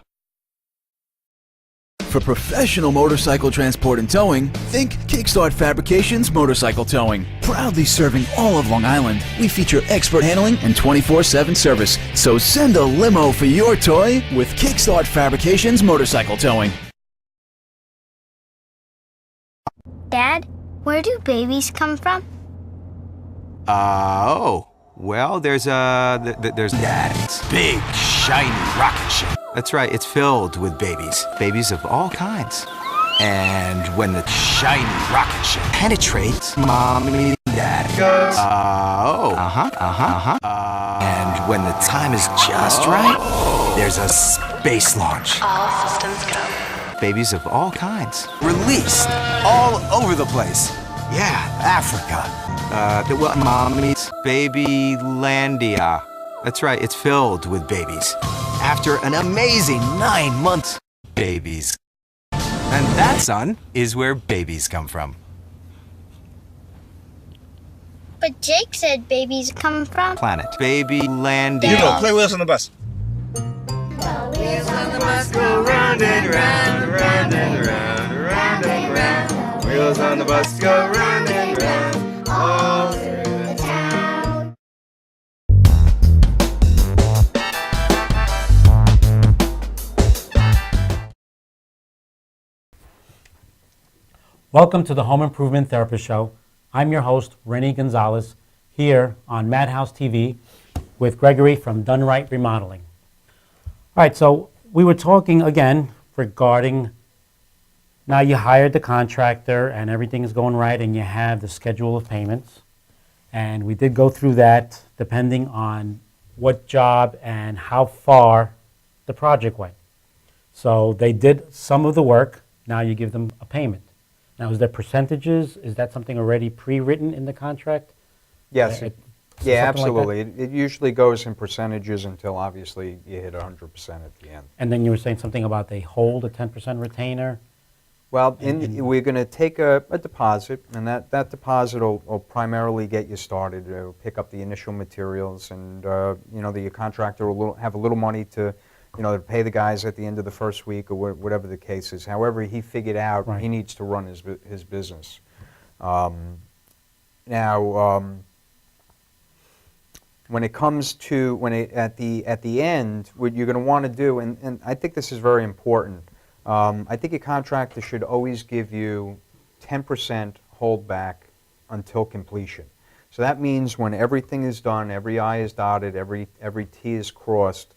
For professional motorcycle transport and towing, think Kickstart Fabrications Motorcycle Towing. Proudly serving all of Long Island, we feature expert handling and 24/7 service. So send a limo for your toy with Kickstart Fabrications Motorcycle Towing. Dad, where do babies come from? Well, there's Dad's big, shiny rocket ship. That's right, it's filled with babies of all kinds. And when the shiny rocket ship penetrates, Mommy and Dad goes, and when the time is just right, there's a space launch. All systems go. Babies of all kinds, released all over the place. Yeah, Africa. Mommy's Babylandia. That's right, it's filled with babies. After an amazing 9 months, babies. And that, son, is where babies come from. But Jake said babies come from Planet Babylandia. Play with us on the bus. wheels on the bus Go round and round, round and round, round and round. Wheels on the bus go round and round, all through the town. Welcome to the Home Improvement Therapist Show. I'm your host, Rennie Gonzalez, here on Madhouse TV with Gregory from Done Right Remodeling. All right, so we were talking again regarding now you hired the contractor and everything is going right and you have the schedule of payments. And we did go through that depending on what job and how far the project went. So they did some of the work, now you give them a payment. Now, is there percentages? Is that something already pre-written in the contract? Yes, Something yeah, like that? absolutely. It usually goes in percentages until obviously you hit 100% at the end. And then you were saying something about they hold a 10% retainer? Well, we're going to take a deposit, and that deposit will primarily get you started. It'll pick up the initial materials, and the contractor will have a little money to pay the guys at the end of the first week or whatever the case is. However, he figured out he needs to run his business. When it comes to at the end, what you're going to want to do, and I think this is very important. I think a contractor should always give you 10% holdback until completion. So that means when everything is done, every I is dotted, every T is crossed.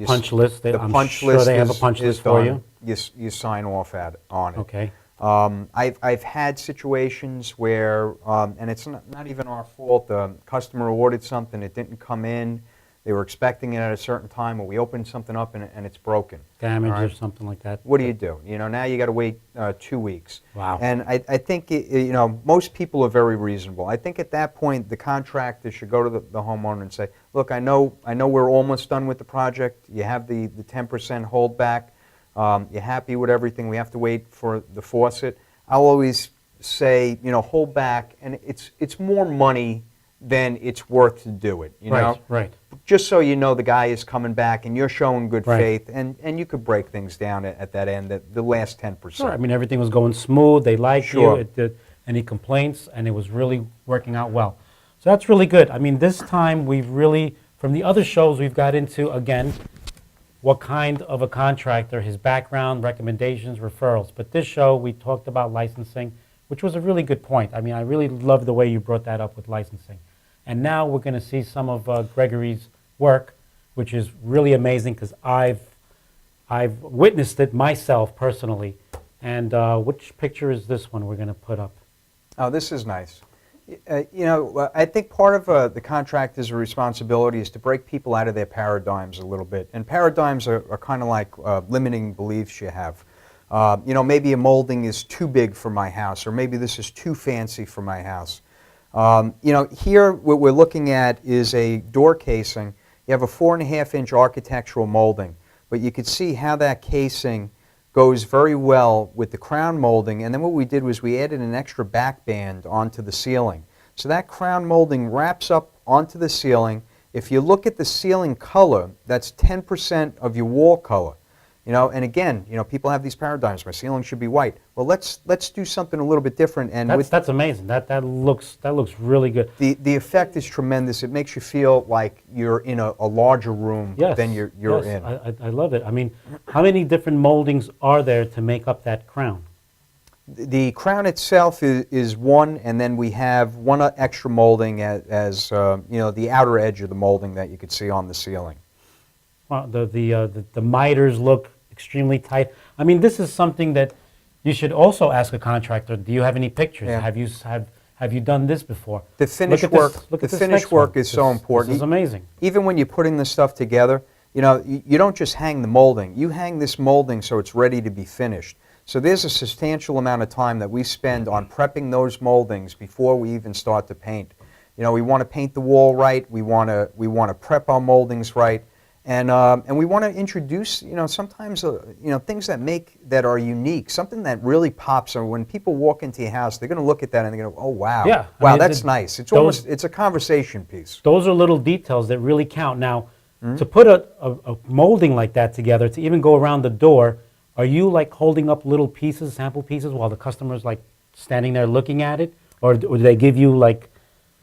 Punch list. The punch list they have a punch list for you. You sign off on it. Okay. I've had situations where, and it's not even our fault. The customer ordered something, it didn't come in. They were expecting it at a certain time, or we opened something up and it's broken. Damage All right? or something like that. What do you do? Now you got to wait 2 weeks. Wow. And I think most people are very reasonable. I think at that point the contractor should go to the homeowner and say, look, I know we're almost done with the project. You have the 10% holdback. You're happy with everything. We have to wait for the faucet. I'll always say, hold back, and it's more money than it's worth to do it. You know? Right. Just so you know the guy is coming back and you're showing good Right. faith, and you could break things down at that end, the last 10%. Sure. I mean, everything was going smooth. They liked Sure. you. It did any complaints, and it was really working out well. So that's really good. I mean, this time we've really, from the other shows, we've got into, again, what kind of a contractor, his background, recommendations, referrals. But this show, we talked about licensing, which was a really good point. I mean, I really love the way you brought that up with licensing. And now we're going to see some of Gregory's work, which is really amazing because I've witnessed it myself personally. And which picture is this one we're going to put up? Oh, this is nice. I think part of the contractor's responsibility is to break people out of their paradigms a little bit. And paradigms are kind of like limiting beliefs you have. Maybe a molding is too big for my house, or maybe this is too fancy for my house. Here what we're looking at is a door casing. You have a 4.5-inch architectural molding, but you could see how that casing goes very well with the crown molding, and then what we did was we added an extra back band onto the ceiling. So that crown molding wraps up onto the ceiling. If you look at the ceiling color, that's 10% of your wall color. And again, people have these paradigms. My ceiling should be white. Well, let's do something a little bit different. And that's amazing. That looks really good. The effect is tremendous. It makes you feel like you're in a larger room than you're in. I love it. I mean, how many different moldings are there to make up that crown? The crown itself is one, and then we have one extra molding as the outer edge of the molding that you could see on the ceiling. Well, the miters look extremely tight. I mean, this is something that you should also ask a contractor. Do you have any pictures? Yeah. Have you done this before? The finish work. The finish work is so important. This is amazing. Even when you're putting this stuff together, you don't just hang the molding. You hang this molding so it's ready to be finished. So there's a substantial amount of time that we spend on prepping those moldings before we even start to paint. We want to paint the wall right. We want to prep our moldings right. And we want to introduce, sometimes, things that are unique, something that really pops. Or when people walk into your house, they're going to look at that and they're going to go, oh, wow. Yeah. Wow, that's nice. It's a conversation piece. Those are little details that really count. Now, to put a molding like that together, to even go around the door, are you like holding up little pieces, sample pieces, while the customer's like standing there looking at it? Or do they give you like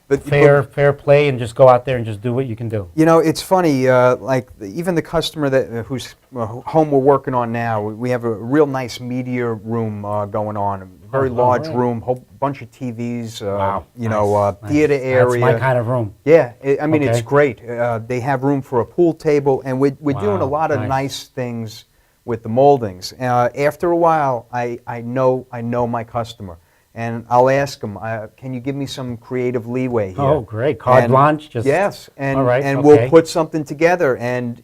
fair play and just go out there and just do what you can do? It's funny, even the customer whose home we're working on now, we have a real nice media room going on, a very large room, whole bunch of TVs, Wow. Nice. Theater area. That's my kind of room. Yeah, it's Okay. great. They have room for a pool table, and we're doing a lot of nice. nice things with the moldings. After a while, I know my customer. And I'll ask them, can you give me some creative leeway here? Oh, great. Carte blanche? Yes, all right, and okay. we'll put something together. And,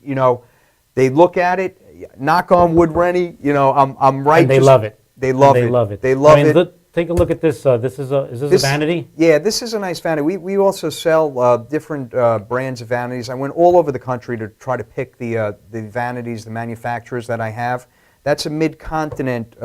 they look at it, knock on wood, Rennie, I'm right. And they love it. They love it. They love it. They love it. Take a look at this. Is this a vanity? Yeah, this is a nice vanity. We also sell different brands of vanities. I went all over the country to try to pick the vanities, the manufacturers that I have. That's a mid-continent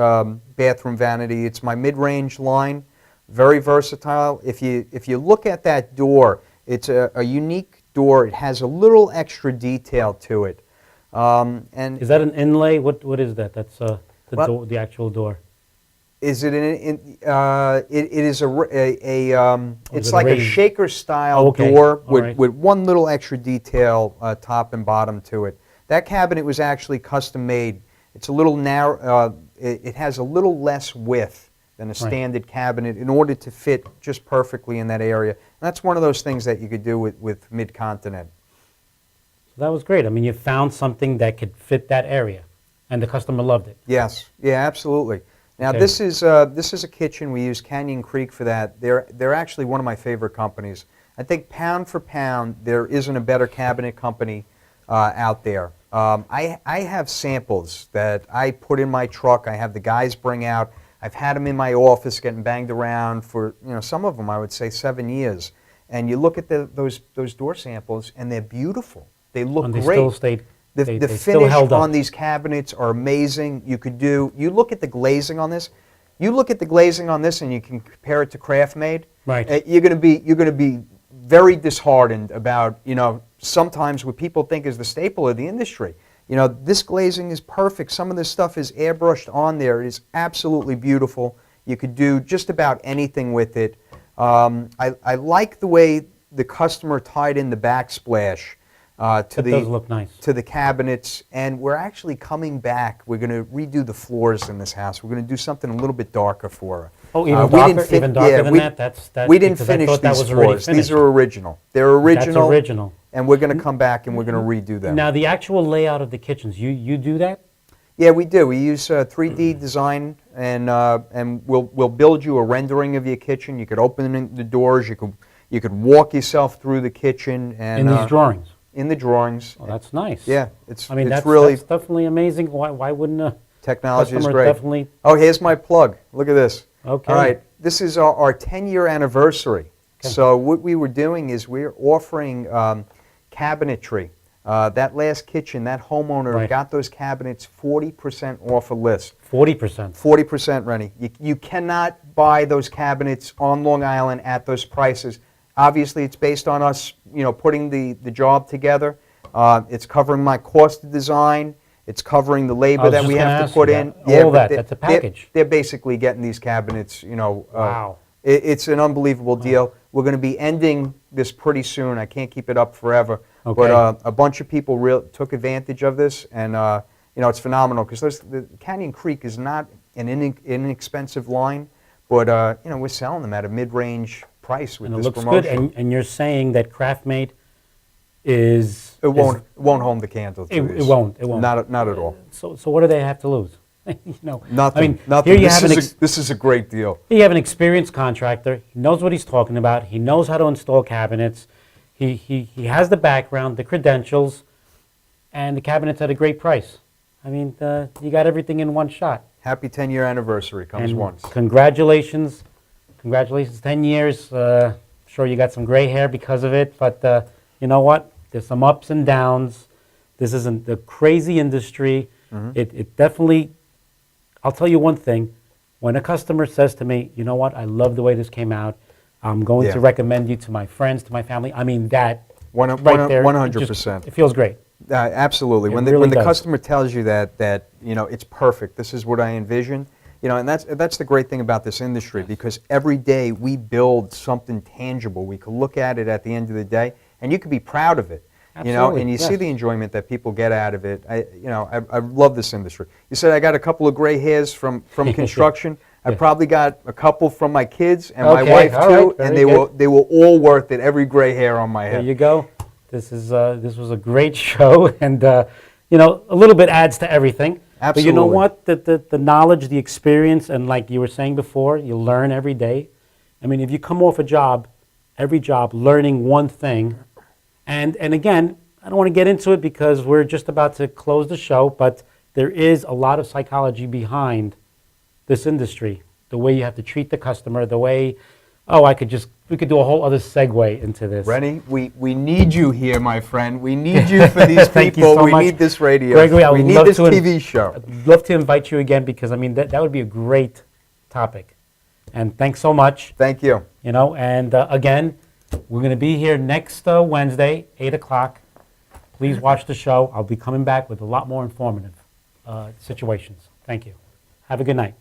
bathroom vanity. It's my mid-range line, very versatile. If you look at that door, it's a unique door. It has a little extra detail to it. And is that an inlay? What is that? That's the actual door. Is it it is it's like a shaker style okay. door All with right. with one little extra detail top and bottom to it. That cabinet was actually custom made. It's a little narrow. It has a little less width than a standard cabinet in order to fit just perfectly in that area. And that's one of those things that you could do with mid-continent. So that was great. I mean, you found something that could fit that area, and the customer loved it. Yes. Yeah, absolutely. Now Okay. this is a kitchen. We use Canyon Creek for that. They're actually one of my favorite companies. I think pound for pound, there isn't a better cabinet company out there. I have samples that I put in my truck. I have the guys bring out. I've had them in my office getting banged around for, some of them I would say 7 years. And you look at those door samples and they're beautiful. They look And they great. still stayed. The they still finish held up. on these cabinets are amazing. You look at the glazing on this. You look at the glazing on this and you can compare it to Craft Made. Right. You're going to be very disheartened about, sometimes what people think is the staple of the industry. This glazing is perfect. Some of this stuff is airbrushed on there. It is absolutely beautiful. You could do just about anything with it. I like the way the customer tied in the backsplash does look nice. to the cabinets, and we're actually coming back. We're going to redo the floors in this house. We're going to do something a little bit darker for her. Oh, even darker, even darker than that? We didn't because I finish thought that these was already floors. finished. These are original. They're original. That's original. And we're going to come back and we're going to redo them. Now, the actual layout of the kitchens, you do that? Yeah, we do. We use 3D design, and we'll build you a rendering of your kitchen. You could open the doors. You could walk yourself through the kitchen. And In these drawings? In the drawings. Oh, that's nice. Yeah, I mean, it's really that's definitely amazing. Why wouldn't technology is customer great. definitely? Oh, here's my plug. Look at this. Okay. All right, this is our 10-year anniversary. Okay. So what we were doing is we're offering cabinetry. That last kitchen, that homeowner Right. got those cabinets 40% off a list. 40%. 40%, Rennie. You cannot buy those cabinets on Long Island at those prices. Obviously, it's based on us, putting the job together. It's covering my cost of design. It's covering the labor that we have to put in. All but that's a package. They're basically getting these cabinets, Wow. It's an unbelievable deal. We're going to be ending this pretty soon. I can't keep it up forever. Okay. But a bunch of people took advantage of this, and it's phenomenal because the Canyon Creek is not an inexpensive line, but we're selling them at a mid-range price with And it this looks promotion. good. And you're saying that CraftMate is... It won't home the candle. To It these. won't. Not at all. So what do they have to lose? Nothing. I mean, Nothing. Here you have This is a great deal. Here you have an experienced contractor. He knows what he's talking about. He knows how to install cabinets. He has the background, the credentials, and the cabinets at a great price. I mean, you got everything in one shot. Happy 10-year anniversary comes And once. Congratulations. Congratulations, 10 years. Sure you got some gray hair because of it, but you know what? There's some ups and downs. This isn't the crazy industry. It definitely, I'll tell you one thing. When a customer says to me, you know what, I love the way this came out. I'm going to recommend you to my friends, to my family. I mean, that right there, 100%. it feels great. Absolutely. It When really the does. customer tells you that it's perfect, this is what I envision, and that's the great thing about this industry, because every day we build something tangible. We can look at it at the end of the day, and you can be proud of it. Absolutely, And you see yes. the enjoyment that people get out of it. I love this industry. You said I got a couple of gray hairs from construction. I probably got a couple from my kids and my Okay, wife all too, right, and very they were all worth it. Every gray hair on my There head. you go. This was a great show, and a little bit adds to everything. But you know Absolutely. what? The knowledge, the experience, and like you were saying before, you learn every day. I mean, if you come off every job, learning one thing, and again, I don't want to get into it because we're just about to close the show, but there is a lot of psychology behind this industry. The way you have to treat the customer, the way, we could do a whole other segue into this. Rennie, we need you here, my friend. We need you for these Thank you people. so We much. need this radio. Gregory, I we would need love this to TV show. I'd love to invite you again because, I mean, that would be a great topic. And thanks so much. Thank you. And again, we're going to be here next Wednesday, 8 o'clock. Please watch the show. I'll be coming back with a lot more informative situations. Thank you. Have a good night.